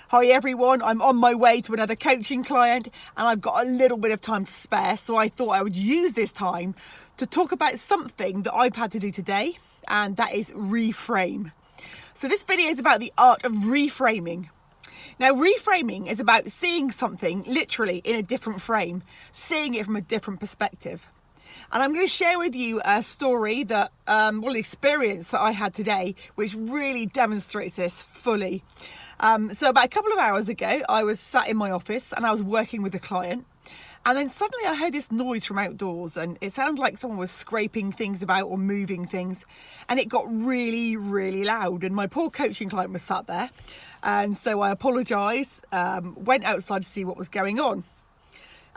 Hi everyone, I'm on my way to another coaching client and I've got a little bit of time to spare, so I thought I would use this time to talk about something that I've had to do today, and that is reframe. So this video is about the art of reframing. Now, reframing is about seeing something literally in a different frame, seeing it from a different perspective. And I'm going to share with you a story that, experience that I had today, which really demonstrates this fully. So about a couple of hours ago, I was sat in my office and I was working with a client. And then suddenly I heard this noise from outdoors, and it sounded like someone was scraping things about or moving things. And it got really, really loud. And my poor coaching client was sat there. And so I apologised, went outside to see what was going on.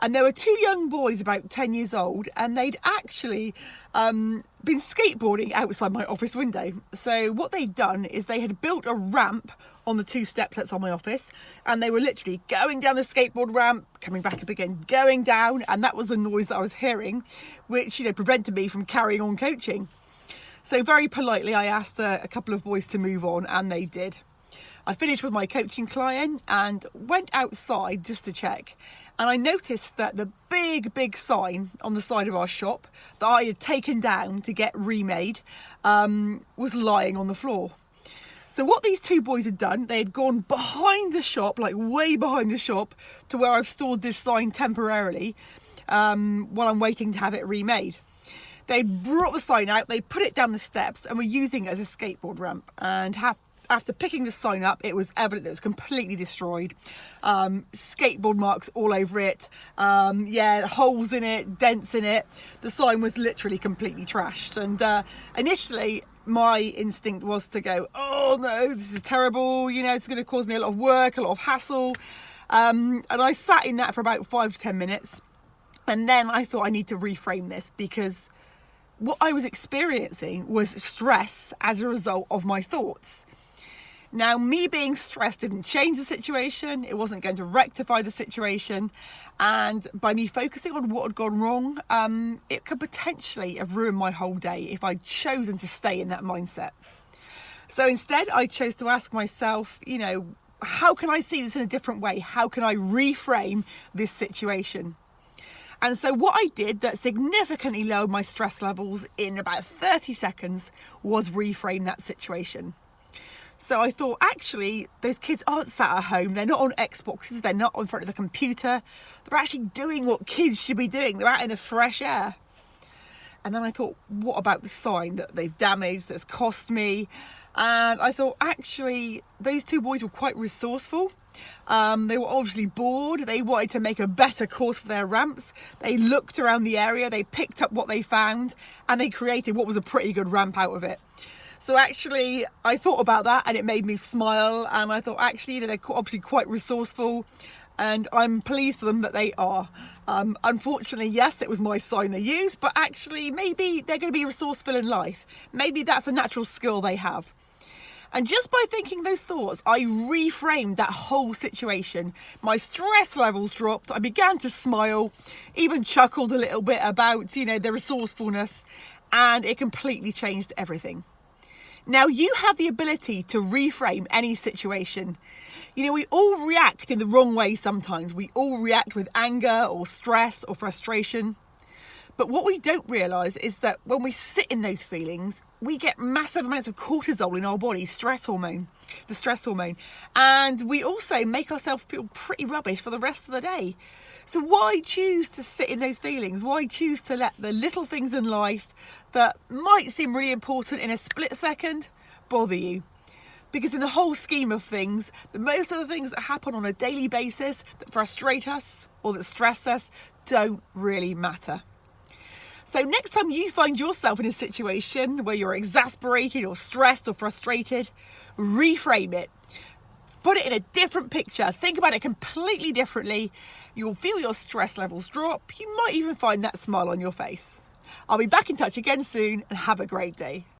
And there were two young boys about 10 years old, and they'd actually been skateboarding outside my office window. So what they'd done is they had built a ramp on the two steps that's on my office, and they were literally going down the skateboard ramp, coming back up again, going down, and that was the noise that I was hearing, which, prevented me from carrying on coaching. So very politely, I asked a couple of boys to move on, and they did. I finished with my coaching client and went outside just to check. And I noticed that the big sign on the side of our shop that I had taken down to get remade was lying on the floor. So what these two boys had done, they had gone behind the shop, like way behind the shop, to where I've stored this sign temporarily while I'm waiting to have it remade. They brought the sign out, they put it down the steps and were using it as a skateboard ramp. And after picking the sign up, it was evident that it was completely destroyed. Skateboard marks all over it. Holes in it, dents in it. The sign was literally completely trashed. And initially, my instinct was to go, oh no, this is terrible. It's going to cause me a lot of work, a lot of hassle. And I sat in that for about 5 to 10 minutes. And then I thought I need to reframe this, because what I was experiencing was stress as a result of my thoughts. Now, me being stressed didn't change the situation. It wasn't going to rectify the situation. And by me focusing on what had gone wrong, it could potentially have ruined my whole day if I'd chosen to stay in that mindset. So instead, I chose to ask myself, how can I see this in a different way? How can I reframe this situation? And so what I did that significantly lowered my stress levels in about 30 seconds was reframe that situation. So I thought, actually, those kids aren't sat at home. They're not on Xboxes. They're not in front of the computer. They're actually doing what kids should be doing. They're out in the fresh air. And then I thought, what about the sign that they've damaged, that's cost me? And I thought, actually, those two boys were quite resourceful. They were obviously bored. They wanted to make a better course for their ramps. They looked around the area. They picked up what they found, and they created what was a pretty good ramp out of it. So actually, I thought about that and it made me smile. And I thought, actually, they're obviously quite resourceful, and I'm pleased for them that they are. Unfortunately, yes, it was my sign they used, but actually, maybe they're going to be resourceful in life. Maybe that's a natural skill they have. And just by thinking those thoughts, I reframed that whole situation. My stress levels dropped. I began to smile, even chuckled a little bit about, the resourcefulness, and it completely changed everything. Now, you have the ability to reframe any situation. We all react in the wrong way sometimes. We all react with anger or stress or frustration. But what we don't realise is that when we sit in those feelings, we get massive amounts of cortisol in our body, the stress hormone. And we also make ourselves feel pretty rubbish for the rest of the day. So why choose to sit in those feelings? Why choose to let the little things in life that might seem really important in a split second bother you? Because in the whole scheme of things, most of the things that happen on a daily basis that frustrate us or that stress us don't really matter. So next time you find yourself in a situation where you're exasperated or stressed or frustrated, reframe it. Put it in a different picture. Think about it completely differently. You'll feel your stress levels drop. You might even find that smile on your face. I'll be back in touch again soon, and have a great day.